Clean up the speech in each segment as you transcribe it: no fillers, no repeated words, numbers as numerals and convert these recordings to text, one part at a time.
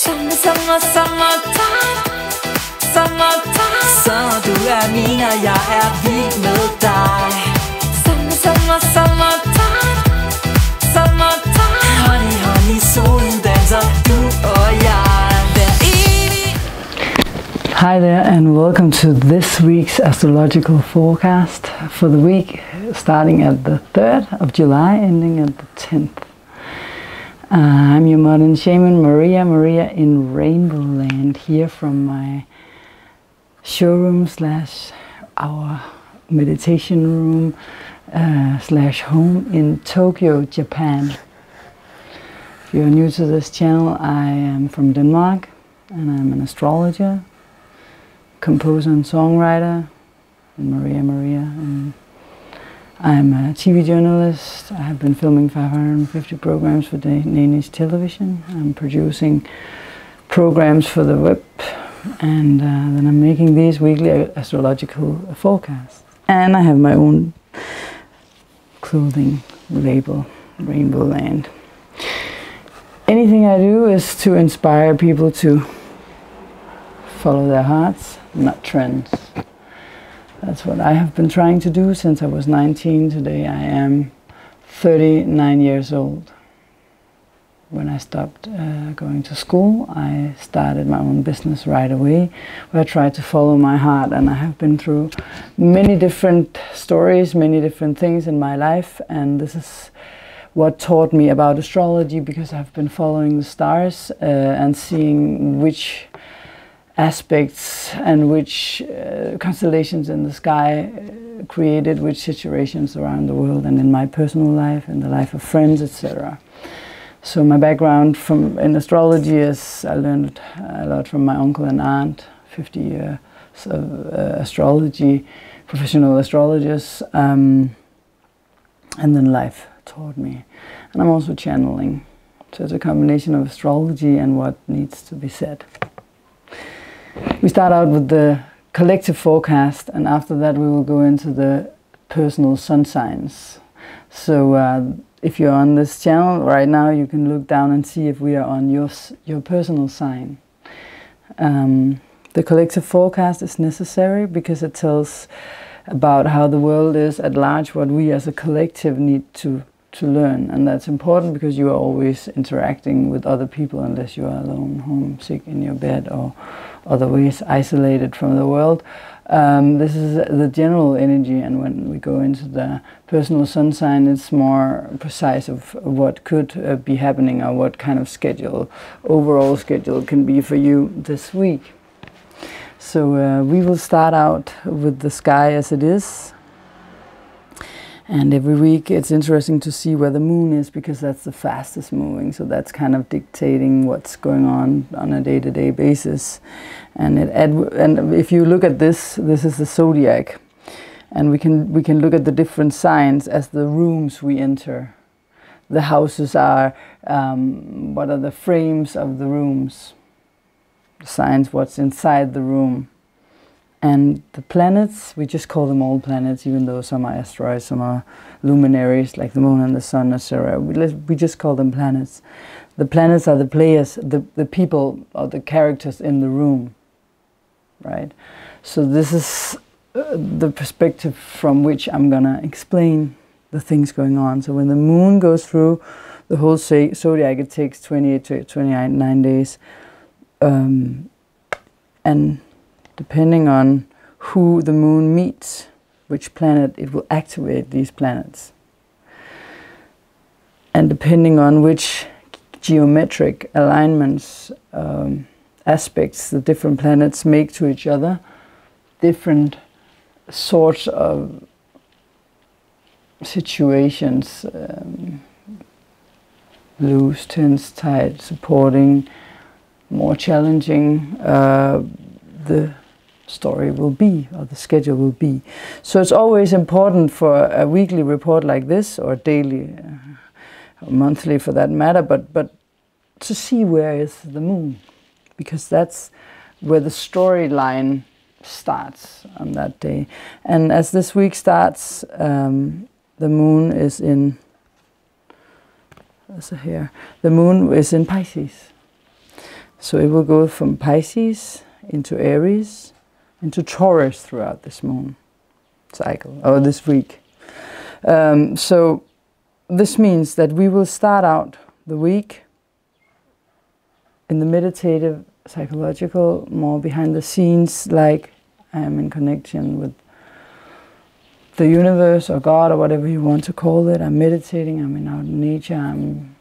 Summertime, summertime. Så du min, og jeg vild med dig. Summertime, summertime. Honey, solen danser, du og jeg. Hver evig. Hi there and welcome to this week's astrological forecast for the week starting at the 3rd of July, ending at the 10th. I'm your modern shaman, Maria in RainbowLand, here from my showroom slash our meditation room slash home in Tokyo, Japan. If you're new to this channel, I am from Denmark and I'm an astrologer, composer and songwriter, and Maria. And I'm a TV journalist. I have been filming 550 programs for Danish television. I'm producing programs for the web, and then I'm making these weekly astrological forecasts. And I have my own clothing label, RainbowLand. Anything I do is to inspire people to follow their hearts, not trends. That's what I have been trying to do since I was 19. Today I am 39 years old. When I stopped going to school, I started my own business right away, where I tried to follow my heart, and I have been through many different stories, many different things in my life, and this is what taught me about astrology, because I've been following the stars and seeing which aspects and which constellations in the sky created which situations around the world and in my personal life, in the life of friends, etc. So my background in astrology is I learned a lot from my uncle and aunt, 50 years of astrology, professional astrologers, and then life taught me. And I'm also channeling. So it's a combination of astrology and what needs to be said. We start out with the collective forecast, and after that we will go into the personal sun signs. So if you're on this channel right now, you can look down and see if we are on your personal sign. The collective forecast is necessary because it tells about how the world is at large, what we as a collective need to learn, and that's important because you are always interacting with other people unless you are alone, homesick in your bed, or other ways isolated from the world. This is the general energy, and when we go into the personal sun sign, it's more precise of what could be happening or what kind of overall schedule can be for you this week. So we will start out with the sky as it is. And every week it's interesting to see where the moon is, because that's the fastest moving. So that's kind of dictating what's going on a day-to-day basis. And if you look at this is the zodiac, and we can look at the different signs as the rooms we enter. The houses are what are the frames of the rooms. The signs, what's inside the room. And the planets, we just call them all planets, even though some are asteroids, some are luminaries, like the moon and the sun, etc. We just call them planets. The planets are the players, the people or the characters in the room, right? So this is the perspective from which I'm gonna explain the things going on. So when the moon goes through the whole zodiac, it takes 28 to 29 days. And depending on who the moon meets, which planet, it will activate these planets. And depending on which geometric alignments, aspects the different planets make to each other, different sorts of situations, loose, tense, tight, supporting, more challenging, the story will be, or the schedule will be. So it's always important for a weekly report like this, or daily, or monthly for that matter, but to see where is the moon, because that's where the storyline starts on that day. And as this week starts, the moon is in, the moon is in Pisces. So it will go from Pisces into Aries, into Taurus throughout this moon cycle, or this week. So this means that we will start out the week in the meditative, psychological, more behind the scenes, like I am in connection with the universe or God or whatever you want to call it. I'm meditating, I'm out in nature, I'm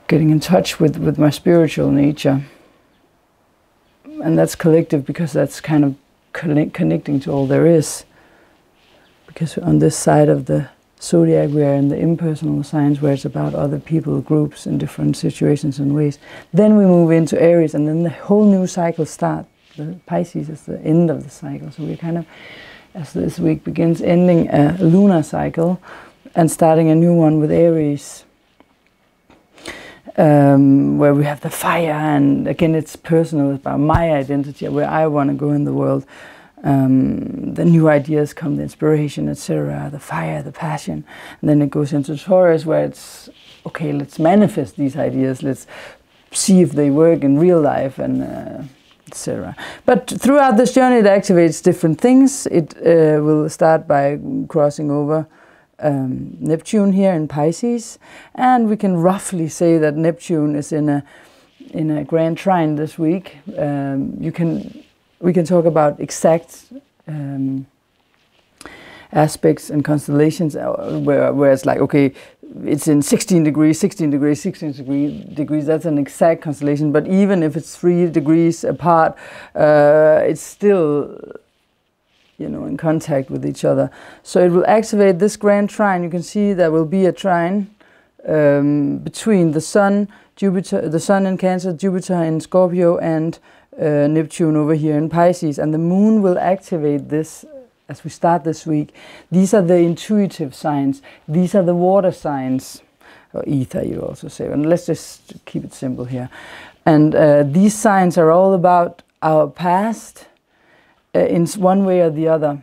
getting in touch with my spiritual nature. And that's collective because that's kind of connecting to all there is. Because on this side of the zodiac we are in the impersonal signs where it's about other people, groups in different situations and ways. Then we move into Aries and then the whole new cycle starts. The Pisces is the end of the cycle. So we're kind of, as this week begins, ending a lunar cycle and starting a new one with Aries. Where we have the fire, and again it's personal, it's about my identity, where I want to go in the world. The new ideas come, the inspiration, etc., the fire, the passion. And then it goes into Taurus where it's, okay, let's manifest these ideas, let's see if they work in real life, and etc. But throughout this journey it activates different things. It will start by crossing over Neptune here in Pisces, and we can roughly say that Neptune is in a grand trine this week. We can talk about exact aspects and constellations where it's like, okay, it's in 16 degrees, 16 degrees, 16 degrees, that's an exact constellation. But even if it's 3 degrees apart, it's still, you know, in contact with each other. So it will activate this grand trine. You can see there will be a trine between the Sun, Jupiter, the Sun in Cancer, Jupiter in Scorpio, and Neptune over here in Pisces. And the Moon will activate this as we start this week. These are the intuitive signs. These are the water signs, or ether you also say. And let's just keep it simple here. And these signs are all about our past, in one way or the other.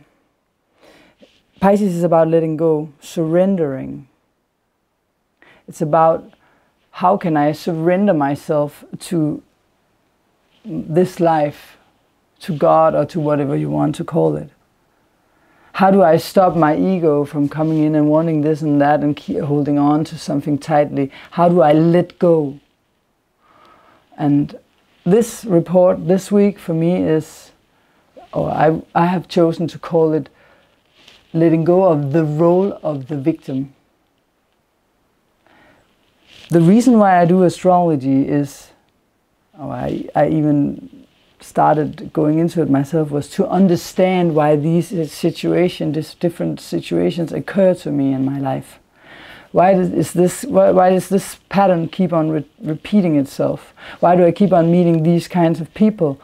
Pisces is about letting go, surrendering. It's about how can I surrender myself to this life, to God, or to whatever you want to call it. How do I stop my ego from coming in and wanting this and that and keep holding on to something tightly? How do I let go? And this report this week for me is, or I have chosen to call it, letting go of the role of the victim. The reason why I do astrology is, I even started going into it myself, was to understand why these situations, these different situations occur to me in my life. Why does this pattern keep on repeating itself? Why do I keep on meeting these kinds of people?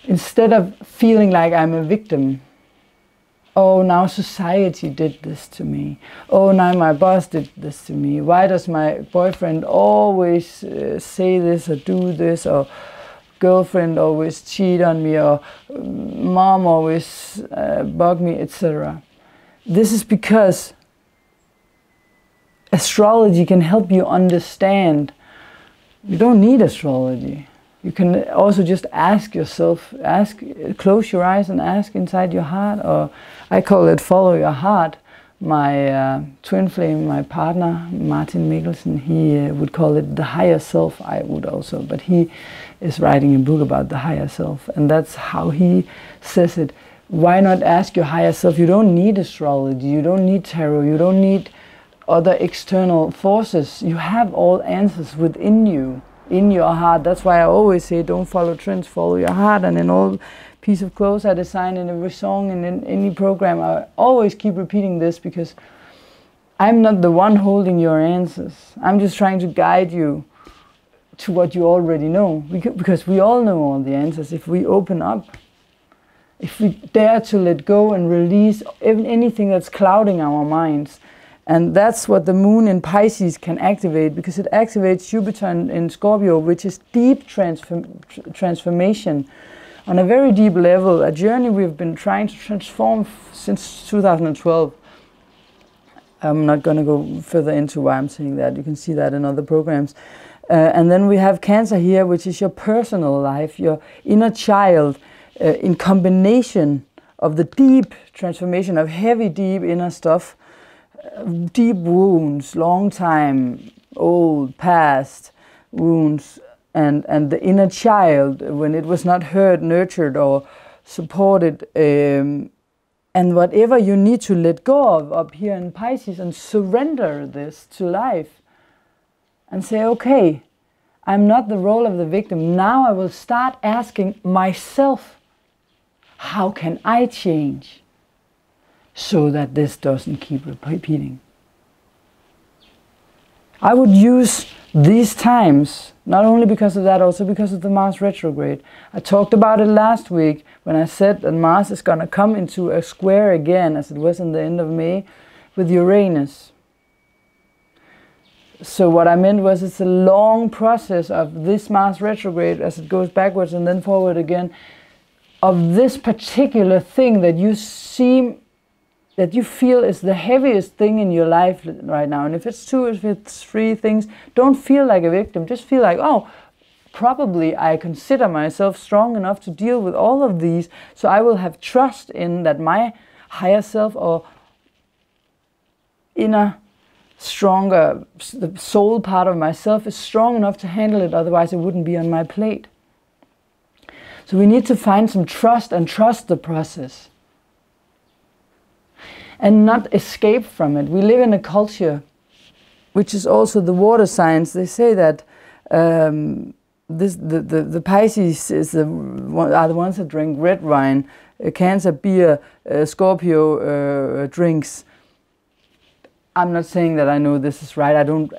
Instead of feeling like I'm a victim, oh, now society did this to me. Oh, now my boss did this to me. Why does my boyfriend always say this or do this, or girlfriend always cheat on me, or mom always bug me, etc. This is because astrology can help you understand. You don't need astrology. You can also just ask yourself, close your eyes and ask inside your heart, or I call it follow your heart. My twin flame, my partner, Martin Mikkelsen, he would call it the higher self. I would also, but he is writing a book about the higher self, and that's how he says it. Why not ask your higher self? You don't need astrology, you don't need tarot, you don't need other external forces. You have all answers within you, in your heart. That's why I always say, don't follow trends, follow your heart. And in all piece of clothes I design, in every song, and in any program, I always keep repeating this, because I'm not the one holding your answers. I'm just trying to guide you to what you already know, because we all know all the answers if we open up, if we dare to let go and release anything that's clouding our minds. And that's what the Moon in Pisces can activate, because it activates Jupiter in Scorpio, which is deep transformation on a very deep level, a journey we've been trying to transform since 2012. I'm not going to go further into why I'm saying that. You can see that in other programs. And then we have Cancer here, which is your personal life, your inner child, in combination of the deep transformation of heavy, deep inner stuff, deep wounds, long time, old, past wounds, and the inner child, when it was not heard, nurtured, or supported, and whatever you need to let go of up here in Pisces, and surrender this to life and say, okay, I'm not the role of the victim. Now I will start asking myself, how can I change so that this doesn't keep repeating? I would use these times, not only because of that, also because of the Mars retrograde. I talked about it last week when I said that Mars is going to come into a square again, as it was in the end of May, with Uranus. So what I meant was, it's a long process of this Mars retrograde as it goes backwards and then forward again, of this particular thing that you feel is the heaviest thing in your life right now. And if it's 2, if it's 3 things, don't feel like a victim. Just feel like, oh, probably I consider myself strong enough to deal with all of these, so I will have trust in that my higher self or inner stronger, the soul part of myself is strong enough to handle it, otherwise it wouldn't be on my plate. So we need to find some trust and trust the process and not escape from it. We live in a culture, which is also the water signs. They say that the Pisces are the ones that drink red wine, Cancer beer, Scorpio drinks. I'm not saying that I know this is right. I don't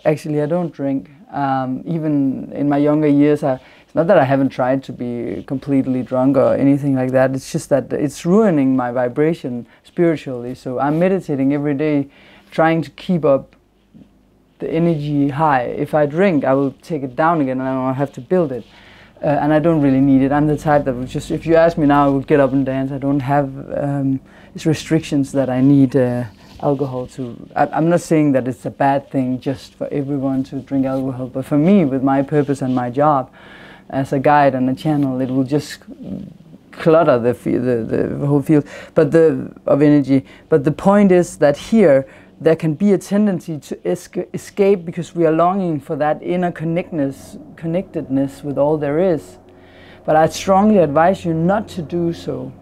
drink. Even in my younger years, it's not that I haven't tried to be completely drunk or anything like that. It's just that it's ruining my vibration spiritually. So I'm meditating every day, trying to keep up the energy high. If I drink, I will take it down again, and I don't have to build it. And I don't really need it. I'm the type that would just, if you ask me now, I would get up and dance. I don't have these restrictions that I need alcohol to. I'm not saying that it's a bad thing just for everyone to drink alcohol, but for me, with my purpose and my job as a guide and a channel, it will just clutter the whole field of energy. But the point is that here there can be a tendency to escape because we are longing for that inner connectedness with all there is. But I strongly advise you not to do so,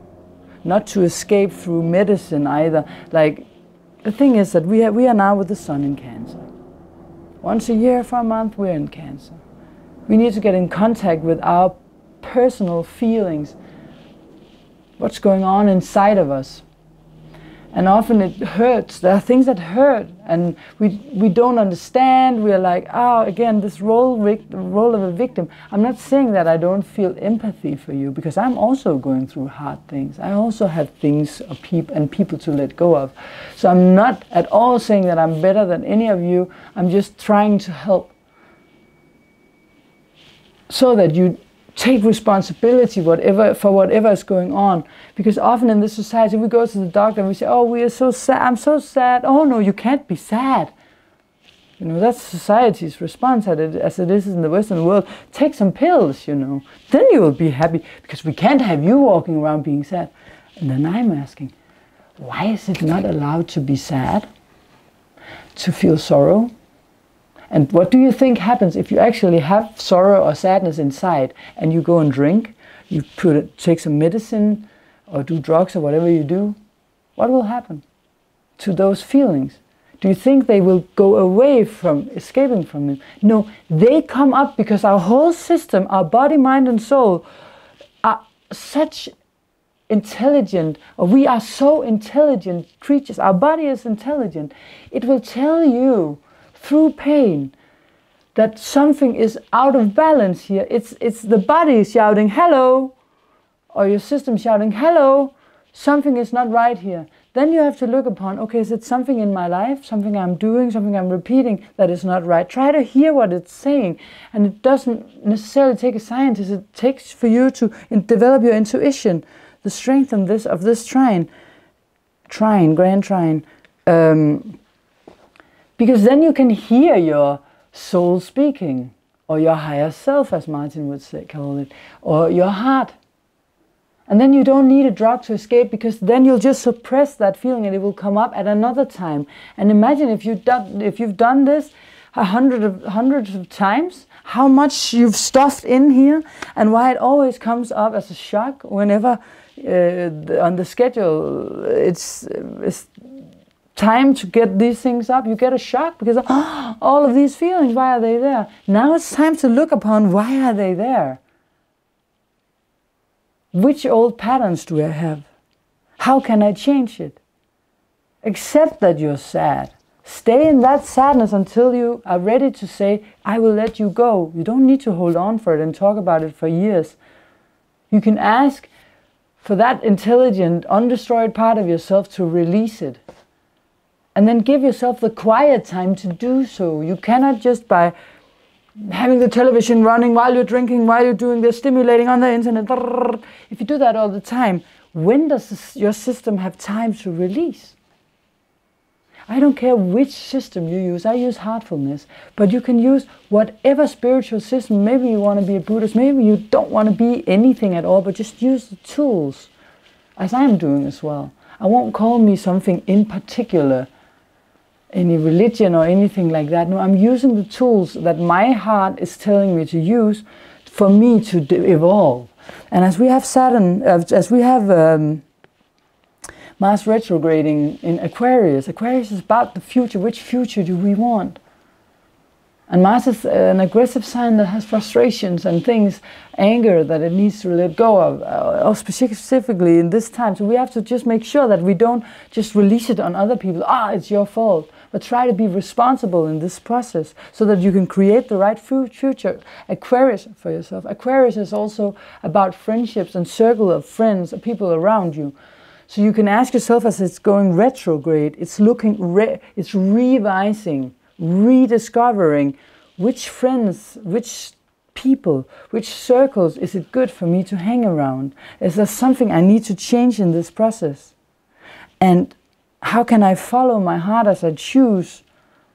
not to escape through medicine either. Like, the thing is that we are now with the Sun in Cancer. Once a year for a month, we're in Cancer. We need to get in contact with our personal feelings, what's going on inside of us. And often it hurts. There are things that hurt, and we don't understand. We are like, oh, again, this role of a victim. I'm not saying that I don't feel empathy for you, because I'm also going through hard things. I also have things and people to let go of. So I'm not at all saying that I'm better than any of you. I'm just trying to help so that you take responsibility for whatever is going on. Because often in this society, we go to the doctor and we say, oh, we are so sad, I'm so sad. Oh no, you can't be sad. You know, that's society's response as it is in the Western world. Take some pills, you know, then you will be happy, because we can't have you walking around being sad. And then I'm asking, why is it not allowed to be sad? To feel sorrow? And what do you think happens if you actually have sorrow or sadness inside and you go and drink, you take some medicine or do drugs or whatever you do? What will happen to those feelings? Do you think they will go away from escaping from them? No, they come up because our whole system, our body, mind and soul, are such intelligent, or we are so intelligent creatures. Our body is intelligent. It will tell you through pain that something is out of balance here. It's the body shouting hello, or your system shouting hello, something is not right here. Then you have to look upon, okay, is it something in my life, something I'm doing, something I'm repeating that is not right? Try to hear what it's saying. And it doesn't necessarily take a scientist. It takes for you to develop your intuition, the strength of this grand trine. Because then you can hear your soul speaking. or your higher self, as Martin would say, call it, or your heart. And then you don't need a drug to escape, because then you'll just suppress that feeling and it will come up at another time. And imagine if you've done this hundreds of times, how much you've stuffed in here, and why it always comes up as a shock whenever on the schedule it's time to get these things up. You get a shock because all of these feelings, why are they there? Now it's time to look upon, why are they there? Which old patterns do I have? How can I change it? Accept that you're sad. Stay in that sadness until you are ready to say, I will let you go. You don't need to hold on for it and talk about it for years. You can ask for that intelligent, undestroyed part of yourself to release it. And then give yourself the quiet time to do so. You cannot just by having the television running while you're drinking, while you're doing this, stimulating on the internet. If you do that all the time, when does your system have time to release? I don't care which system you use. I use heartfulness. But you can use whatever spiritual system. Maybe you want to be a Buddhist. Maybe you don't want to be anything at all, but just use the tools, as I am doing as well. I won't call me something in particular, any religion or anything like that. No, I'm using the tools that my heart is telling me to use for me to evolve. And as we have Saturn, as we have Mars retrograding in Aquarius. Aquarius is about the future. Which future do we want? And Mars is an aggressive sign that has frustrations and things, anger that it needs to let go of, or specifically in this time. So we have to just make sure that we don't just release it on other people. It's your fault. But try to be responsible in this process so that you can create the right future. Aquarius for yourself. Aquarius is also about friendships and circle of friends, people around you. So you can ask yourself, as it's going retrograde, it's it's revising, rediscovering which friends, which people, which circles is it good for me to hang around? Is there something I need to change in this process? And how can I follow my heart as I choose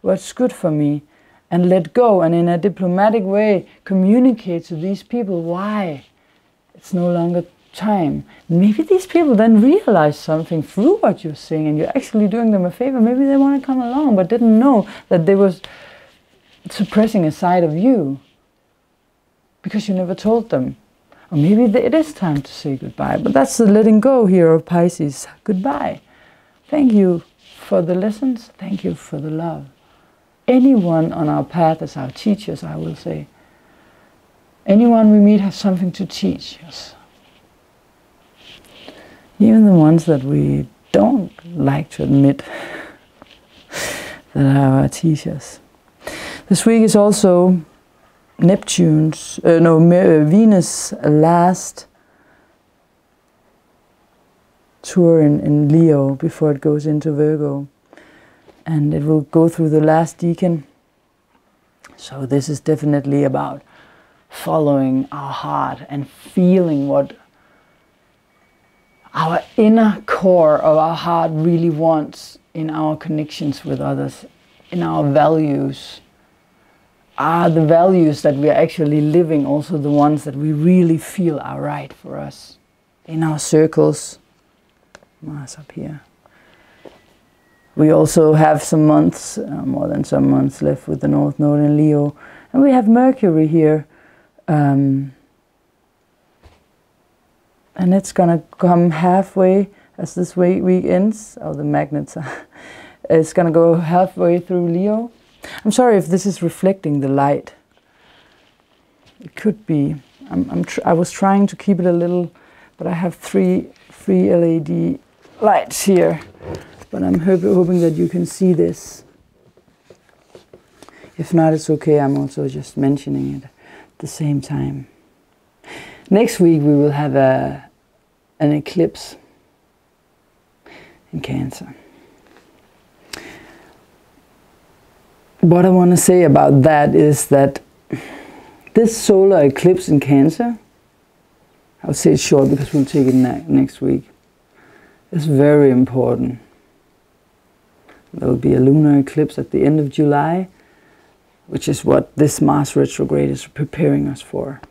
what's good for me and let go, and in a diplomatic way communicate to these people why it's no longer time. Maybe these people then realize something through what you're saying and you're actually doing them a favor. Maybe they want to come along but didn't know that they was suppressing a side of you because you never told them. Or maybe it is time to say goodbye. But that's the letting go here of Pisces. Goodbye. Thank you for the lessons. Thank you for the love. Anyone on our path is our teachers, I will say. Anyone we meet has something to teach us. Even the ones that we don't like to admit that are our teachers. This week is also Venus' last tour in Leo before it goes into Virgo. And it will go through the last decan. So this is definitely about following our heart and feeling what our inner core of our heart really wants in our connections with others, in our values. Are the values that we are actually living also the ones that we really feel are right for us? In our circles, Mars up here. We also have some months, more than some months left with the North Node in Leo. And we have Mercury here. And it's going to come halfway as this week ends. Oh, the magnets are. It's going to go halfway through Leo. I'm sorry if this is reflecting the light. It could be. I was trying to keep it a little, but I have three LED lights here. But I'm hoping that you can see this. If not, it's okay. I'm also just mentioning it at the same time. Next week we will have an eclipse in Cancer. What I want to say about that is that this solar eclipse in Cancer, I'll say it short because we'll take it next week, is very important. There will be a lunar eclipse at the end of July, which is what this Mars retrograde is preparing us for.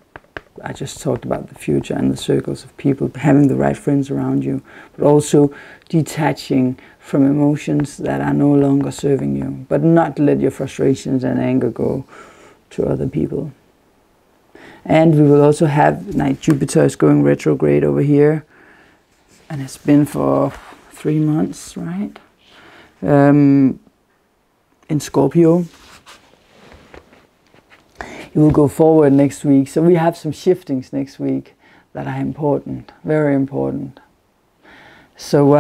I just talked about the future and the circles of people, having the right friends around you, but also detaching from emotions that are no longer serving you, but not let your frustrations and anger go to other people. And we will also have, like, Jupiter is going retrograde over here, and it's been for 3 months, right? In Scorpio. It will go forward next week. So we have some shiftings next week that are important, very important. So,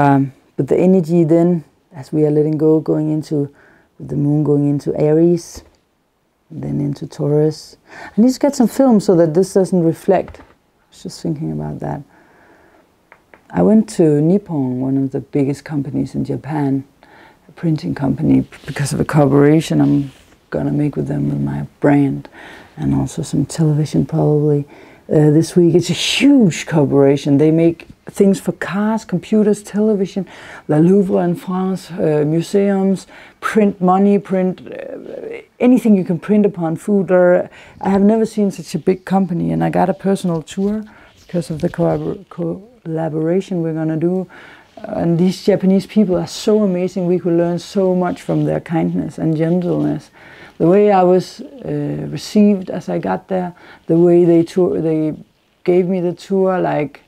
but the energy then, as we are letting go, going into the moon, going into Aries, then into Taurus. I need to get some film so that this doesn't reflect. I was just thinking about that. I went to Nippon, one of the biggest companies in Japan, a printing company, because of a collaboration I'm gonna make with them with my brand, and also some television probably this week. It's a huge collaboration. They make things for cars, computers, television, La Louvre in France, museums, print money, print anything you can print upon, food. Or I have never seen such a big company, and I got a personal tour because of the collaboration we're gonna do. And these Japanese people are so amazing. We could learn so much from their kindness and gentleness. The way I was received as I got there, the way they gave me the tour, like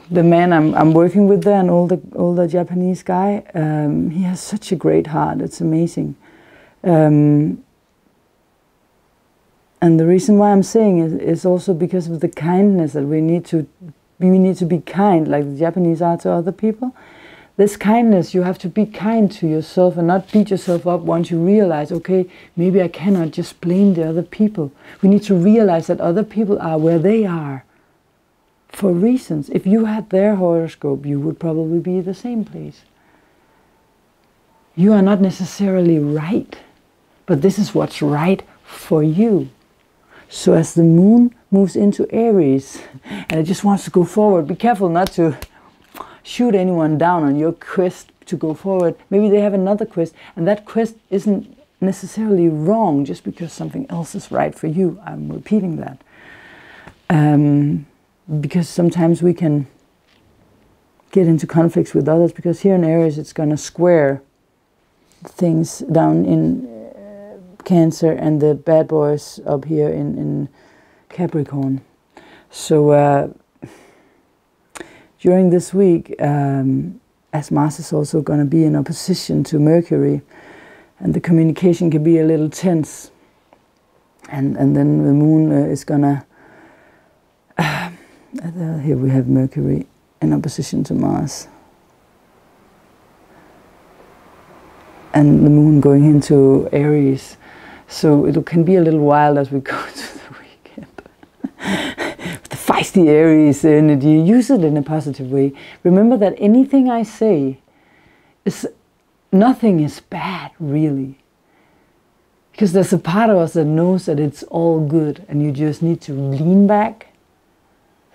the man I'm working with there, an older Japanese guy, he has such a great heart. It's amazing. And the reason why I'm saying it is also because of the kindness that we need to be kind, like the Japanese are to other people. This kindness, you have to be kind to yourself and not beat yourself up once you realize, okay, maybe I cannot just blame the other people. We need to realize that other people are where they are for reasons. If you had their horoscope, you would probably be the same place. You are not necessarily right, but this is what's right for you. So as the moon moves into Aries, and it just wants to go forward, be careful not to shoot anyone down on your quest to go forward. Maybe they have another quest, and that quest isn't necessarily wrong just because something else is right for you. I'm repeating that. Because sometimes we can get into conflicts with others, because here in Aries it's going to square things down in Cancer and the bad boys up here in Capricorn. So during this week, as Mars is also going to be in opposition to Mercury, and the communication can be a little tense, and then the moon is going to, here we have Mercury in opposition to Mars, and the moon going into Aries. So it can be a little wild as we go to the weekend. The feisty Aries energy, use it in a positive way. Remember that anything I say, nothing is bad, really. Because there's a part of us that knows that it's all good, and you just need to lean back.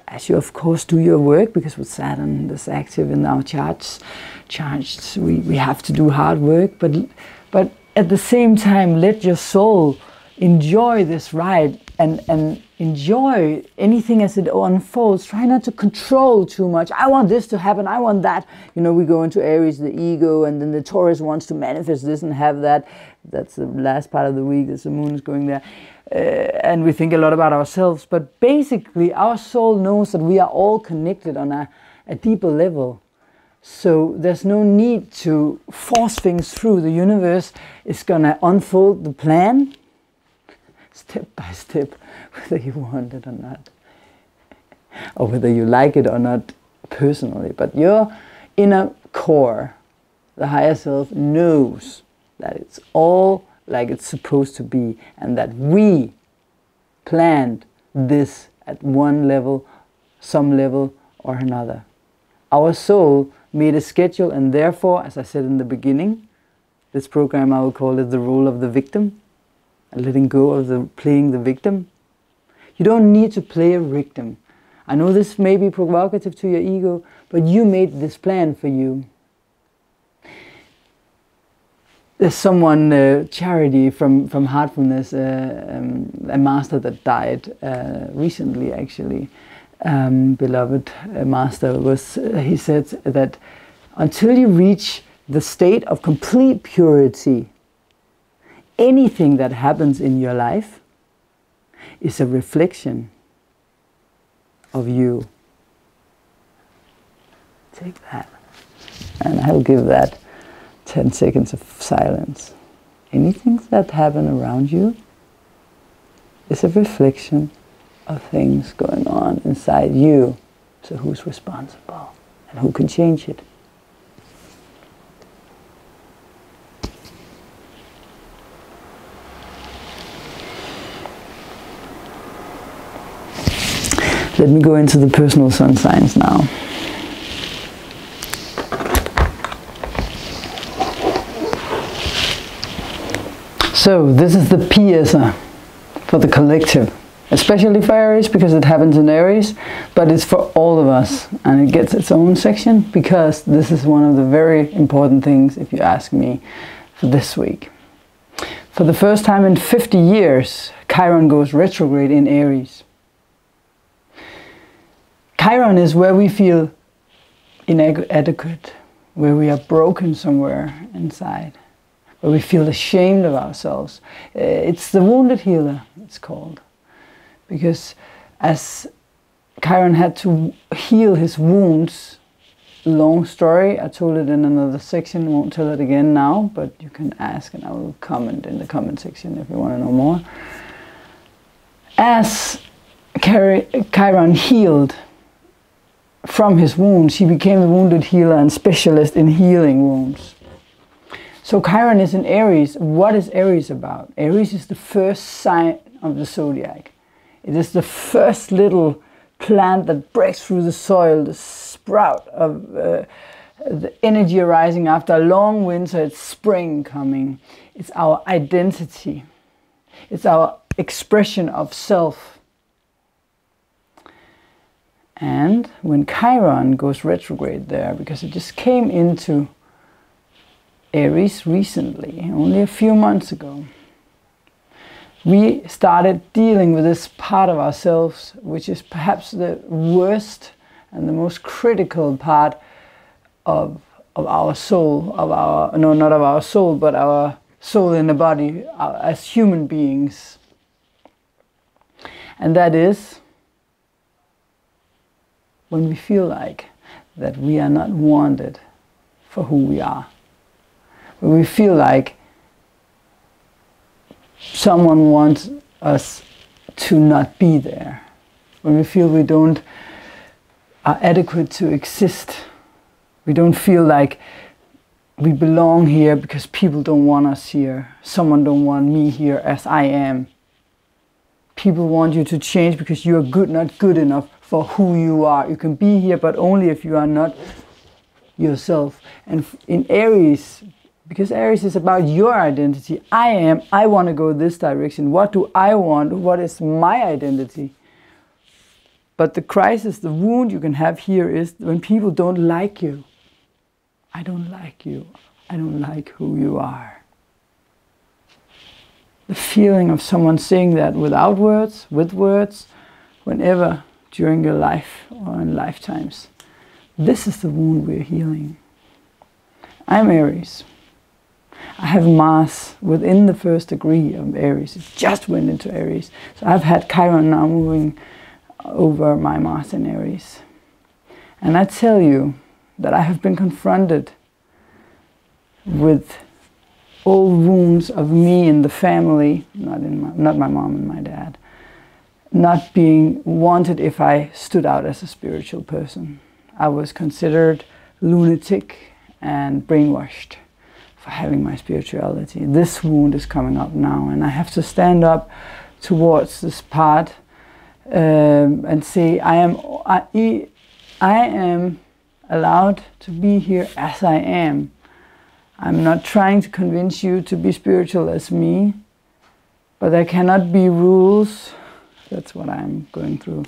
As you, of course, do your work, because with Saturn that's active in our charts, we have to do hard work, but at the same time, let your soul enjoy this ride and enjoy anything as it unfolds. Try not to control too much. I want this to happen, I want that. You know, we go into Aries, the ego, and then the Taurus wants to manifest this and have that. That's the last part of the week, as the moon is going there. And we think a lot about ourselves. But basically, our soul knows that we are all connected on a deeper level. So there's no need to force things through. The universe is going to unfold the plan step by step, whether you want it or not, or whether you like it or not personally. But your inner core, the higher self, knows that it's all like it's supposed to be, and that we planned this at one level, some level or another. Our soul made a schedule, and therefore, as I said in the beginning, this program I will call it the role of the victim, and letting go of playing the victim. You don't need to play a victim. I know this may be provocative to your ego, but you made this plan for you. there's someone, Charity from Heartfulness, a master that died recently actually, beloved master, he said that until you reach the state of complete purity, anything that happens in your life is a reflection of you. Take that. And I'll give that 10 seconds of silence. Anything that happen around you is a reflection of things going on inside you. So who's responsible and who can change it? Let me go into the personal sun signs now. So this is the PSer for the collective, especially for Aries because it happens in Aries, but it's for all of us, and it gets its own section because this is one of the very important things, if you ask me, for this week. For the first time in 50 years, Chiron goes retrograde in Aries. Chiron is where we feel inadequate, where we are broken somewhere inside, where we feel ashamed of ourselves. It's the wounded healer, it's called. Because as Chiron had to heal his wounds, long story, I told it in another section, won't tell it again now, but you can ask and I will comment in the comment section if you want to know more. As Chiron healed from his wounds, he became the wounded healer and specialist in healing wounds. So Chiron is in Aries. What is Aries about? Aries is the first sign of the zodiac. It is the first little plant that breaks through the soil, the sprout of the energy arising after a long winter. It's spring coming. It's our identity. It's our expression of self. And when Chiron goes retrograde there, because it just came into Aries recently, only a few months ago, we started dealing with this part of ourselves, which is perhaps the worst and the most critical part of our soul, not of our soul, but our soul in the body as human beings. And that is when we feel like that we are not wanted for who we are. When we feel like someone wants us to not be there. When we feel we are adequate to exist. We don't feel like we belong here because people don't want us here. Someone don't want me here as I am. People want you to change because you are not good enough for who you are. You can be here, but only if you are not yourself. And in Aries, because Aries is about your identity, I want to go this direction. What do I want? What is my identity? But the crisis, the wound you can have here is when people don't like you. I don't like you. I don't like who you are. The feeling of someone saying that without words, with words, whenever during your life or in lifetimes. This is the wound we're healing. I'm Aries. I have Mars within the first degree of Aries. It just went into Aries. So I've had Chiron now moving over my Mars in Aries. And I tell you that I have been confronted with old wounds of me and the family, not my mom and my dad, not being wanted if I stood out as a spiritual person. I was considered lunatic and brainwashed for having my spirituality. This wound is coming up now, and I have to stand up towards this part and say I am allowed to be here as I am. I'm not trying to convince you to be spiritual as me, but there cannot be rules. That's what I'm going through.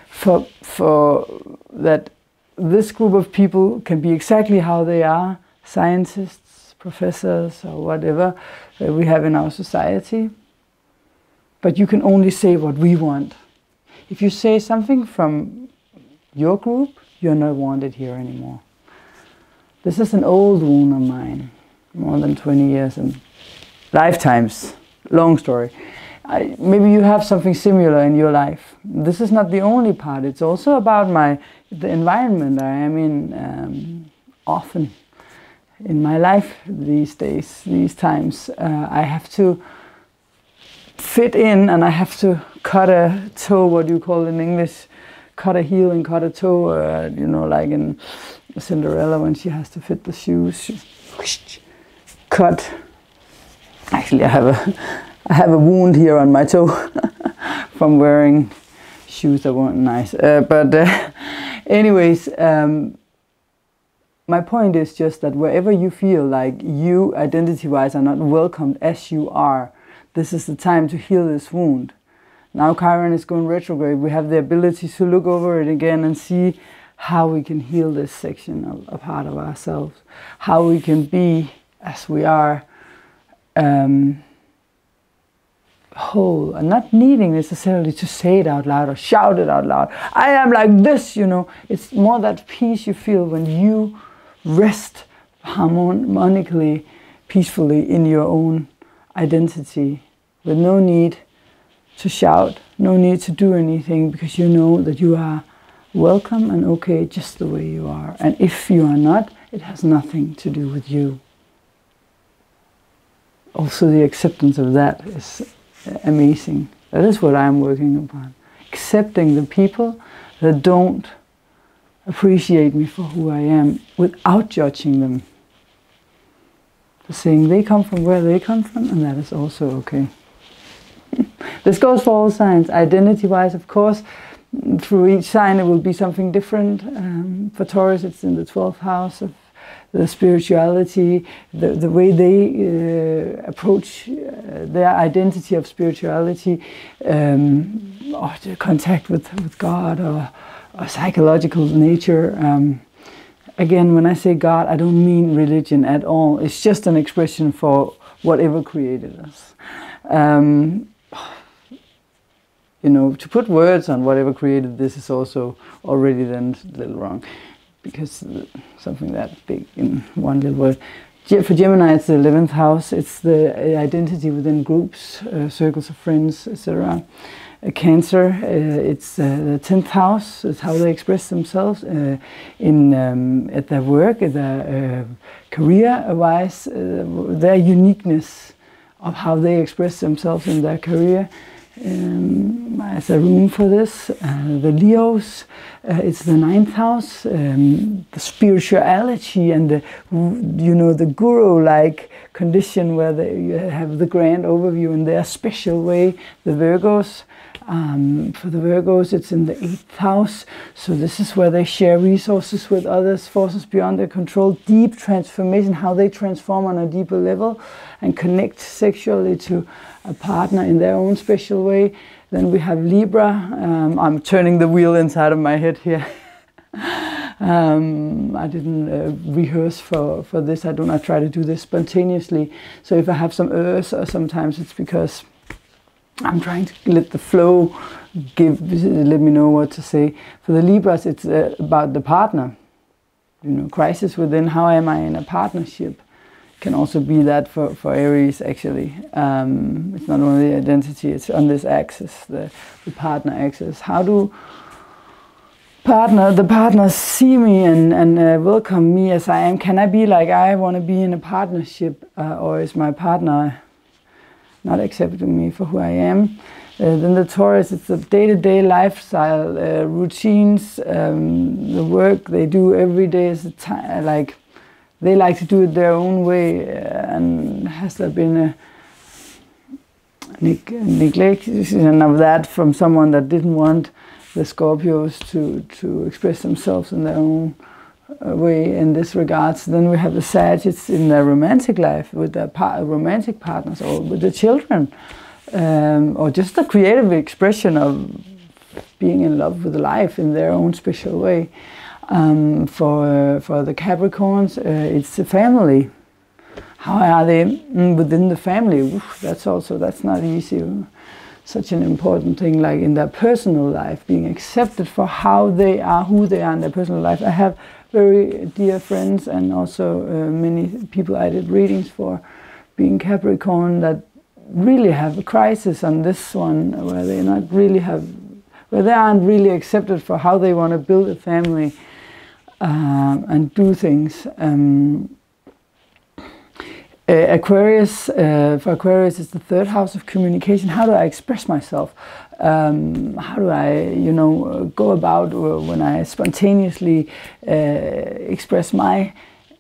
For that this group of people can be exactly how they are, scientists, professors or whatever we have in our society. But you can only say what we want. If you say something from your group, you're not wanted here anymore. This is an old wound of mine, more than 20 years and lifetimes. Long story. Maybe you have something similar in your life. This is not the only part. It's also about the environment I am in often in my life these days, these times. I have to fit in, and I have to cut a toe, what do you call it in English? Cut a heel and cut a toe, you know, like in Cinderella when she has to fit the shoes. Cut. Actually, I have a wound here on my toe from wearing shoes that weren't nice. Anyways, my point is just that wherever you feel like you identity-wise are not welcomed as you are, this is the time to heal this wound. Now Chiron is going retrograde. We have the ability to look over it again and see how we can heal this section of a part of ourselves. How we can be as we are, whole, and not needing necessarily to say it out loud or shout it out loud. I am like this, you know. It's more that peace you feel when you rest harmonically, peacefully in your own identity, with no need to shout, no need to do anything, because you know that you are welcome and okay just the way you are. And if you are not, it has nothing to do with you. Also, the acceptance of that is amazing. That is what I'm working upon. Accepting the people that don't appreciate me for who I am without judging them. Saying they come from where they come from, and that is also okay. This goes for all signs. Identity-wise, of course, through each sign it will be something different. For Taurus, it's in the 12th house of the spirituality, the way they approach their identity of spirituality, or the contact with God, or psychological nature. Again, when I say God, I don't mean religion at all. It's just an expression for whatever created us. You know, to put words on whatever created this is also already then a little wrong, because something that big in one little word. For Gemini, it's the 11th house. It's the identity within groups, circles of friends, etc. Cancer, it's the 10th house. It's how they express themselves at their work, at their career-wise, their uniqueness of how they express themselves in their career. There's a room for this. The Leos, it's the 9th house. The spirituality and the guru-like condition where you have the grand overview in their special way. The Virgos. For the Virgos, it's in the 8th house. So this is where they share resources with others, forces beyond their control, deep transformation, how they transform on a deeper level and connect sexually to a partner in their own special way. Then we have Libra. I'm turning the wheel inside of my head here. I didn't rehearse for this. I do not try to do this spontaneously. So if I have some Earth, or sometimes it's because I'm trying to let the flow let me know what to say. For the Libras, it's about the partner. Crisis within, how am I in a partnership? Can also be that for Aries, actually. It's not only identity, it's on this axis, the partner axis. How do the partners see me and welcome me as I am? Can I be like I want to be in a partnership, or is my partner not accepting me for who I am? Then the Taurus, it's the day-to-day lifestyle, routines, the work they do every day is like they like to do it their own way. And has there been a neglection of that from someone that didn't want the Scorpios to express themselves in their own way in this regards? Then we have the Sagittarius in their romantic life with their romantic partners, or with the children, or just the creative expression of being in love with life in their own special way. For the Capricorns, it's the family, How are they within the family? Oof, that's not easy. Such an important thing, like in their personal life, being accepted for how they are, who they are in their personal life. I have very dear friends and also many people I did readings for, being Capricorn, that really have a crisis on this one, where they aren't really accepted for how they want to build a family and do things. Aquarius, for Aquarius, is the third house of communication. How do I express myself? How do I, go about when I spontaneously express my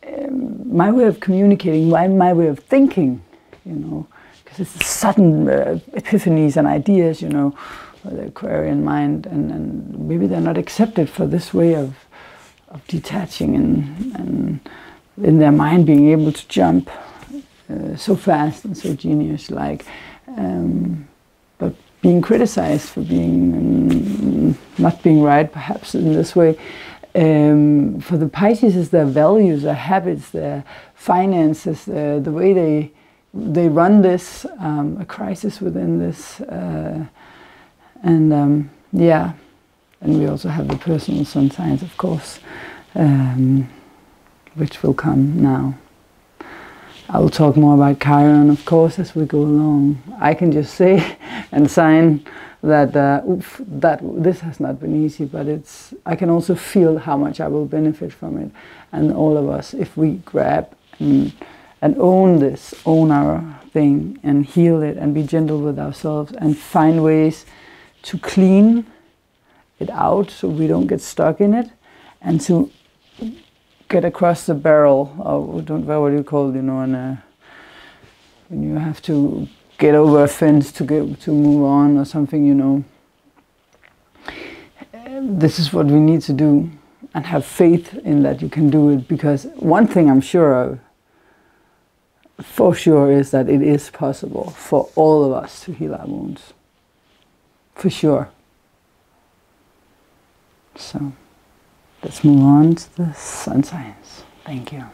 way of communicating, my way of thinking, because it's sudden epiphanies and ideas, the Aquarian mind, and maybe they're not accepted for this way of detaching and in their mind being able to jump so fast and so genius-like, but being criticized for being not being right, perhaps in this way. For the Pisces, is their values, their habits, their finances, the way they run this, a crisis within this, and we also have the personal sun signs, of course, which will come now. I will talk more about Chiron, of course, as we go along. I can just say and sign that this has not been easy, but I can also feel how much I will benefit from it. And all of us, if we grab and own our thing and heal it and be gentle with ourselves and find ways to clean it out so we don't get stuck in it, and to get across the barrel, or what do you call it, when you have to get over a fence to move on or something, this is what we need to do, and have faith in that you can do it, because one thing I'm sure of, for sure, is that it is possible for all of us to heal our wounds, for sure. So let's move on to the sun signs. Thank you.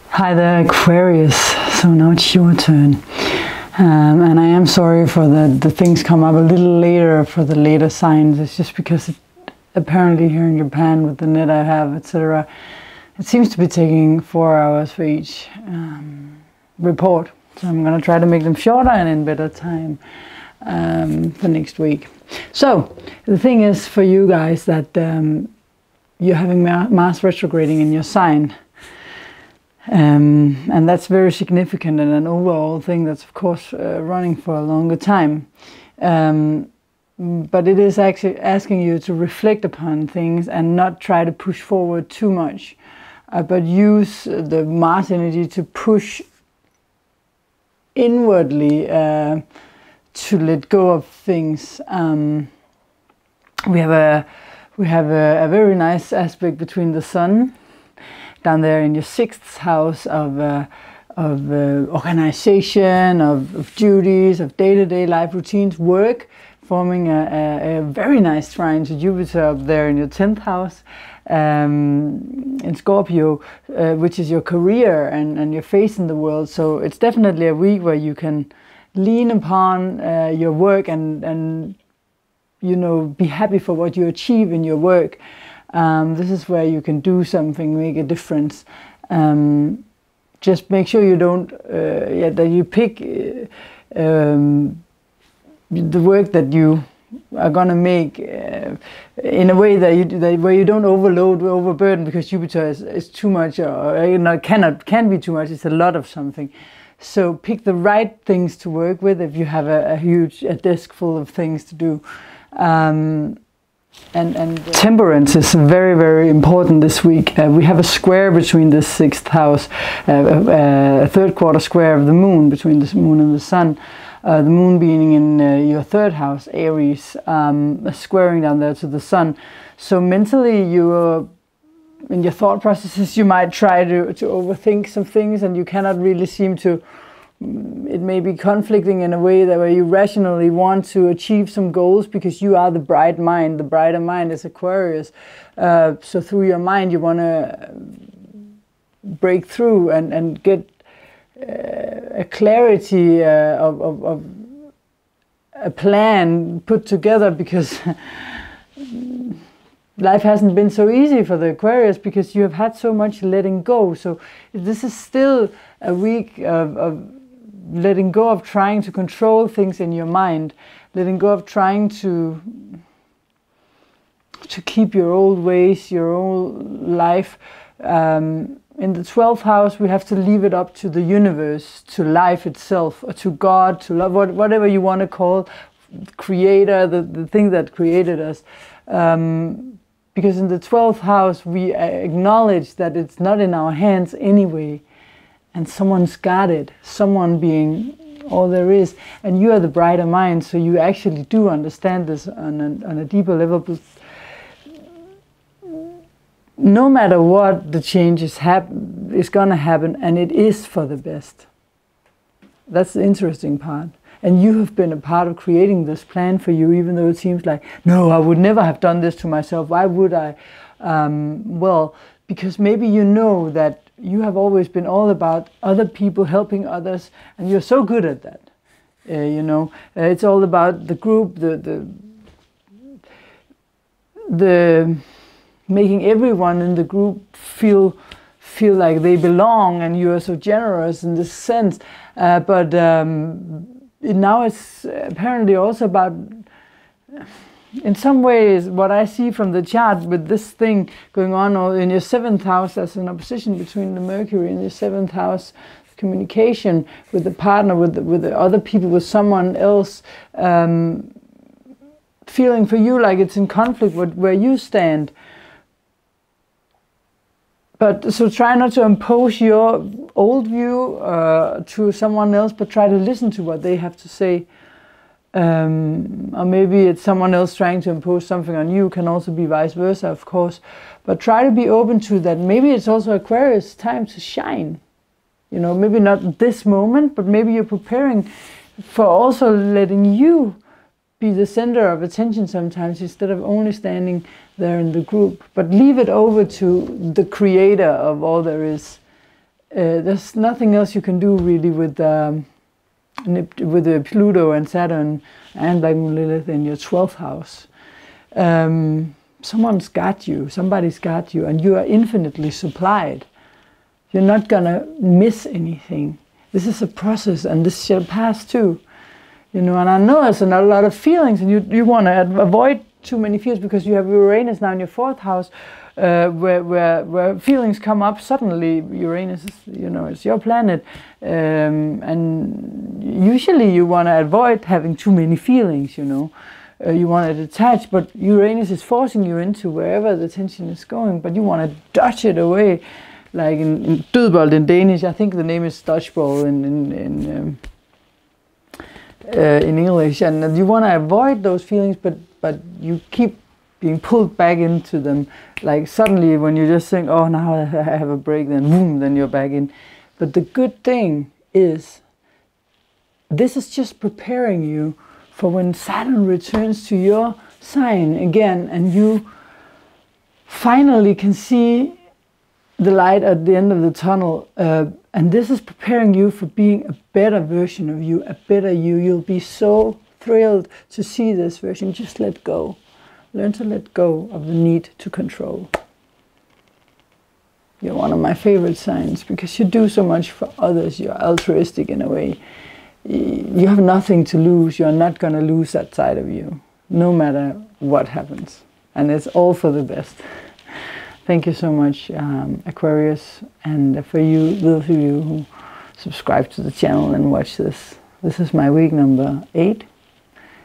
Hi there, Aquarius. So now it's your turn. And I am sorry for the things come up a little later for the later signs. It's just because apparently here in Japan, with the net I have, etc., it seems to be taking 4 hours for each report. So I'm going to try to make them shorter and in better time for next week. So the thing is for you guys that you're having Mars retrograding in your sign. And that's very significant, and an overall thing that's of course running for a longer time. But it is actually asking you to reflect upon things and not try to push forward too much. But use the Mars energy to push inwardly to let go of things. We have a very nice aspect between the Sun down there in your 6th house of organization, of duties, of day-to-day life routines, work, forming a very nice trine to Jupiter up there in your 10th house. In Scorpio, which is your career and your face in the world. So it's definitely a week where you can lean upon your work and be happy for what you achieve in your work. This is where you can do something, make a difference. Just make sure you don't that you pick the work that you are going to make in a way that where you don't overburden, because Jupiter is too much, or can be too much. It's a lot of something. So pick the right things to work with if you have a huge desk full of things to do. And temperance is very, very important this week. We have a square between the 6th house, a third quarter square of the moon between the moon and the sun. The moon being in your 3rd house, Aries, squaring down there to the sun. So mentally, in your thought processes, you might try to overthink some things, and you cannot really seem to it may be conflicting in a way that where you rationally want to achieve some goals because you are the bright mind. The brighter mind is Aquarius. So through your mind you want to break through and get a clarity of a plan put together, because life hasn't been so easy for the Aquarius because you have had so much letting go. So this is still a week of letting go of trying to control things in your mind, letting go of trying to keep your old ways, your old life. In the 12th house, we have to leave it up to the universe, to life itself, or to God, to love, whatever you want to call creator, the thing that created us. Because in the 12th house, we acknowledge that it's not in our hands anyway, and someone's got it, someone being all there is, and you are the brighter mind, so you actually do understand this on a deeper level. But no matter what, the change is going to happen, and it is for the best. That's the interesting part. And you have been a part of creating this plan for you, even though it seems like, no, I would never have done this to myself. Why would I? Well, because maybe you know that you have always been all about other people, helping others, and you're so good at that. You know, it's all about the group, the making everyone in the group feel like they belong, and you are so generous in this sense. But now it's apparently also about, in some ways, what I see from the chart with this thing going on in your 7th house, there's an opposition between the Mercury in your 7th house, communication with the partner, with the other people, with someone else, feeling for you like it's in conflict with where you stand. But so try not to impose your old view to someone else, but try to listen to what they have to say. Or maybe it's someone else trying to impose something on you, can also be vice versa, of course. But try to be open to that. Maybe it's also Aquarius time to shine. You know, maybe not this moment, but maybe you're preparing for also letting you be the center of attention sometimes, instead of only standing there in the group. But leave it over to the creator of all there is. There's nothing else you can do really with the Pluto and Saturn and Black Moon Lilith in your 12th house. Someone's got you, somebody's got you, and you are infinitely supplied. You're not gonna miss anything. This is a process, and this shall pass too. You know, and I know there's a lot of feelings, and you want to avoid too many feelings because you have Uranus now in your 4th house, where feelings come up suddenly. Uranus is, you know, it's your planet, and usually you want to avoid having too many feelings. You know, you want to detach, but Uranus is forcing you into wherever the tension is going. But you want to dodge it away, like in dødbold in Danish. I think the name is dodgeball in English, and you want to avoid those feelings, but you keep being pulled back into them. Like suddenly when you just think, oh, now I have a break, then boom, then you're back in. But the good thing is, this is just preparing you for when Saturn returns to your sign again, and you finally can see the light at the end of the tunnel. And this is preparing you for being a better version of you, a better you. You'll be so thrilled to see this version. Just let go. Learn to let go of the need to control. You're one of my favorite signs because you do so much for others. You're altruistic in a way. You have nothing to lose. You're not going to lose that side of you, no matter what happens. And it's all for the best. Thank you so much, Aquarius, and for you, those of you who subscribe to the channel and watch this. This is my week number 8.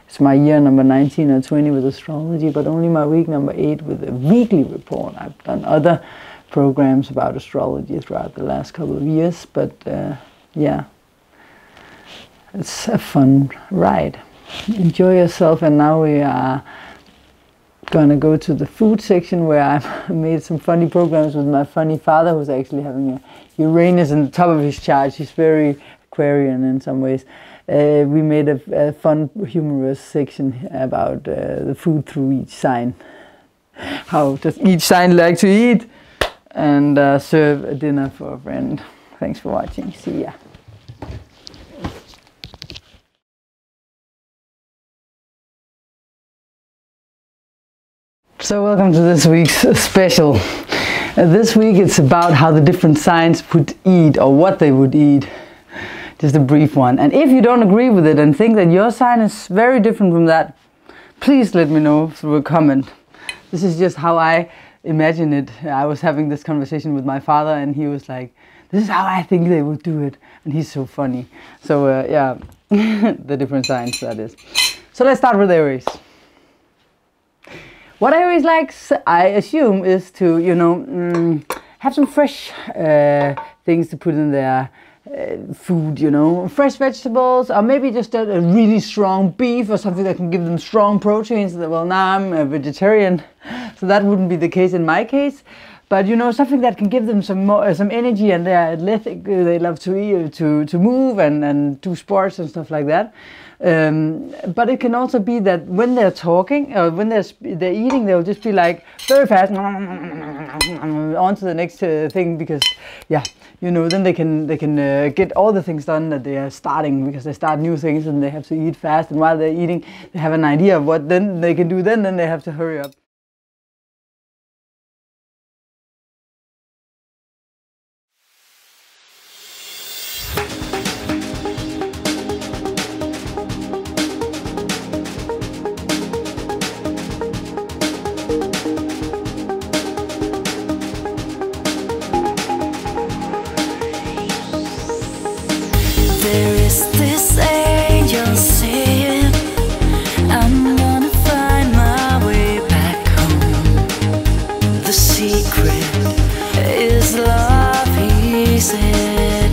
It's my year number 19 or 20 with astrology, but only my week number 8 with a weekly report. I've done other programs about astrology throughout the last couple of years, but yeah, it's a fun ride. Enjoy yourself, and now we are gonna go to the food section where I made some funny programs with my funny father, who's actually having a Uranus in the top of his chart. He's very Aquarian in some ways. We made a fun, humorous section about the food through each sign. How does each sign like to eat? And serve a dinner for a friend. Thanks for watching. See ya. So welcome to this week's special. This week it's about how the different signs would eat, or what they would eat. Just a brief one. And if you don't agree with it and think that your sign is very different from that, please let me know through a comment. This is just how I imagine it. I was having this conversation with my father and he was like, this is how I think they would do it. And he's so funny. So yeah, the different signs, that is. So let's start with Aries. What Aries likes, I assume, is to, you know, have some fresh things to put in their food, you know, fresh vegetables, or maybe just a really strong beef or something that can give them strong proteins. Well, now I'm a vegetarian, so that wouldn't be the case in my case. But you know, something that can give them some energy, and they're athletic. They love to eat, to move and do sports and stuff like that. But it can also be that when they're talking or when they're eating, they'll just be like very fast on to the next thing, because yeah, you know, then they can get all the things done that they are starting, because they start new things and they have to eat fast, and while they're eating they have an idea of what then they can do, then they have to hurry up. There is this angel saying, I'm gonna find my way back home. The secret is love, he said.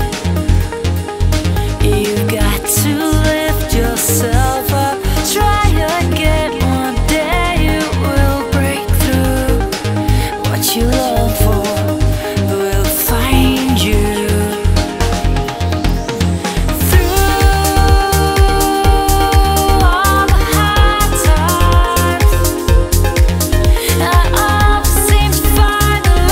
You've got to lift yourself up, try again. One day you will break through. What you long for will find you. Finally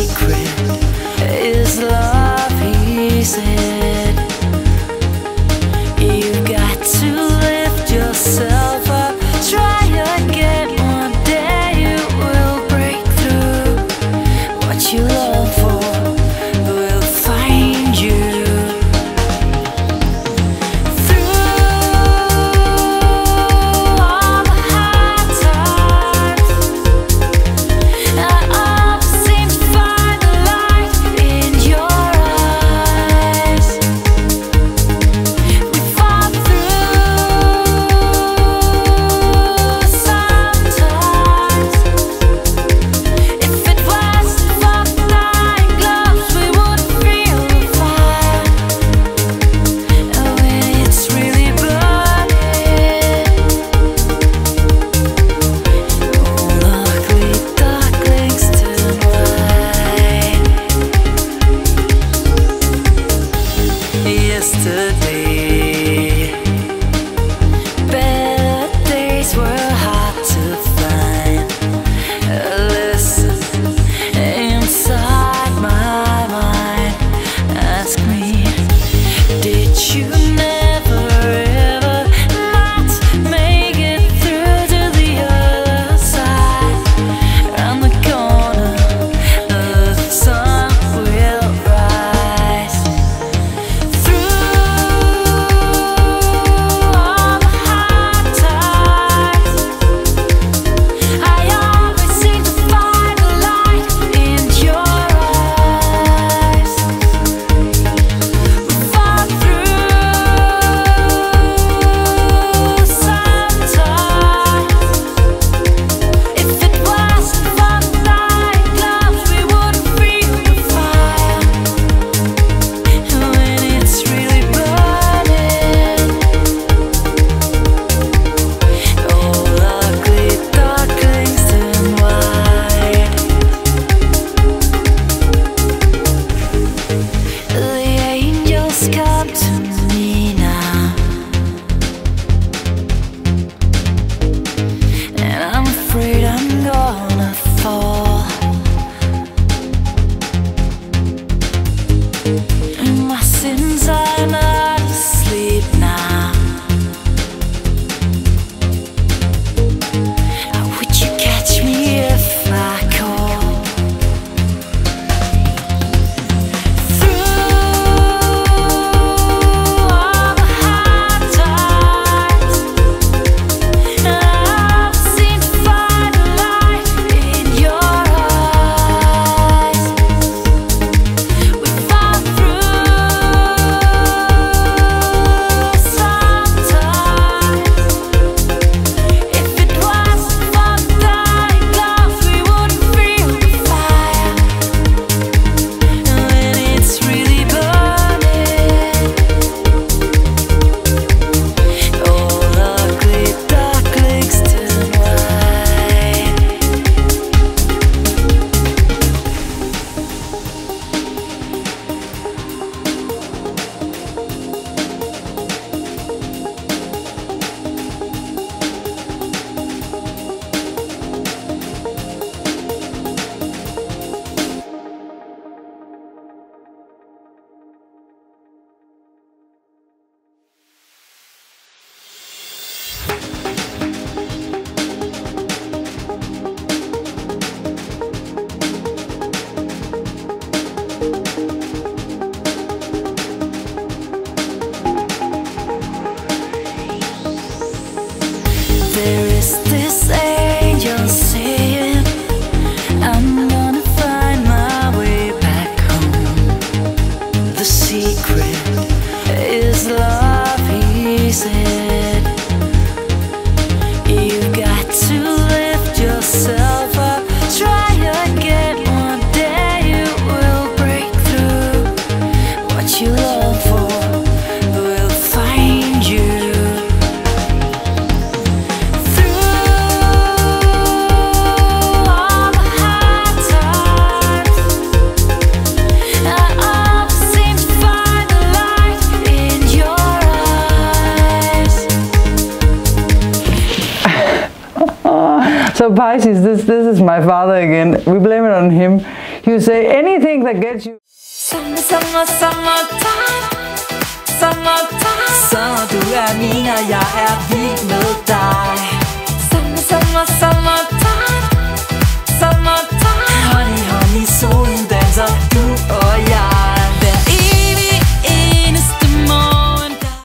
secret is love, he said. You've got to lift yourself up, try again. One day you will break through. What you long for will find you. So Pisces, this is my father again. We blame it on him. He would say anything that gets you. Summer, summer, summertime. Summertime. Så du er min, og jeg er vild med dig. Summer, summer, summertime.